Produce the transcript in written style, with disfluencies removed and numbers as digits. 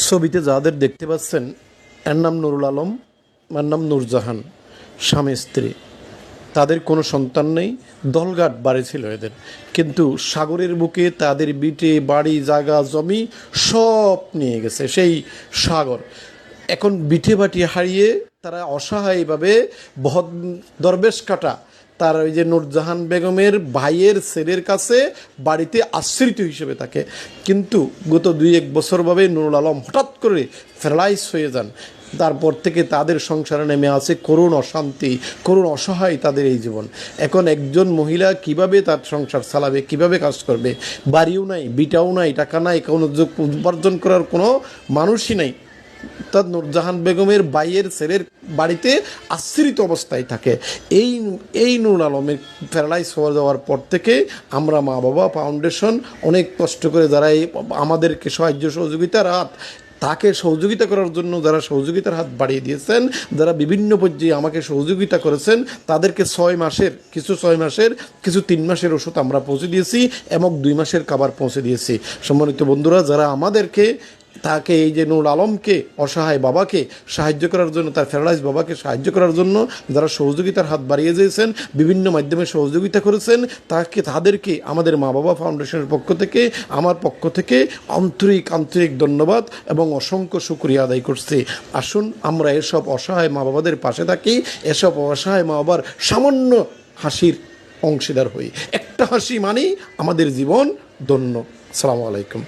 ছবিতে যাদের দেখতে পাচ্ছেন এর নাম নুরুল আলম, এর নাম নূরজাহান, স্বামী স্ত্রী। তাদের কোনো সন্তান নেই, দলঘাট বাড়ি ছিল এদের, কিন্তু সাগরের বুকে তাদের বিটে বাড়ি জায়গা জমি সব নিয়ে গেছে সেই সাগর। এখন বিটে বাটি হারিয়ে তারা অসহায়ভাবে বহৎ দরবেশ কাটা তার ওই যে নূরজাহান বেগমের ভাইয়ের ছেলের কাছে বাড়িতে আশ্রিত হিসেবে থাকে। কিন্তু গত 2-1 বছরভাবে নুরুল আলম হঠাৎ করে প্যারালাইজ হয়ে যান। তারপর থেকে তাদের সংসারে নেমে আছে করুণ অশান্তি, করুণ অসহায় তাদের এই জীবন। এখন একজন মহিলা কিভাবে তার সংসার চালাবে, কিভাবে কাজ করবে? বাড়িও নাই, বিটাও নাই, টাকা নাই, কোনো উপার্জন করার কোনো মানুষই নাই। তার নূরজাহান বেগমের ভাইয়ের ছেলের বাড়িতে আশ্রিত অবস্থায় থাকে। এই নুরুল আলমের প্যারালাইজ হয়ে যাওয়ার পর থেকে আমরা মা বাবা ফাউন্ডেশন অনেক কষ্ট করে যারা আমাদেরকে সাহায্য সহযোগিতার হাত, তাকে সহযোগিতা করার জন্য যারা সহযোগিতার হাত বাড়িয়ে দিয়েছেন, যারা বিভিন্ন পর্যায়ে আমাকে সহযোগিতা করেছেন, তাদেরকে 6 মাসের কিছু 3 মাসের ওষুধ আমরা পৌঁছে দিয়েছি এবং 2 মাসের খাবার পৌঁছে দিয়েছি। সম্মানিত বন্ধুরা, যারা আমাদেরকে তাকে এই যে নুরুল আলমকে অসহায় বাবাকে সাহায্য করার জন্য, তার প্যারালাইজ বাবাকে সাহায্য করার জন্য যারা সহযোগিতার হাত বাড়িয়ে দিয়েছেন, বিভিন্ন মাধ্যমে সহযোগিতা করেছেন, তাদেরকে আমাদের মা বাবা ফাউন্ডেশনের পক্ষ থেকে, আমার পক্ষ থেকে আন্তরিক ধন্যবাদ এবং অসংখ্য শুকরিয়া আদায় করছি। আসুন আমরা এসব অসহায় মা বাবাদের পাশে থাকি, এসব অসহায় মা বাবার সামান্য হাসির অংশীদার হই। একটা হাসি মানেই আমাদের জীবন ধন্য। আসসালামু আলাইকুম।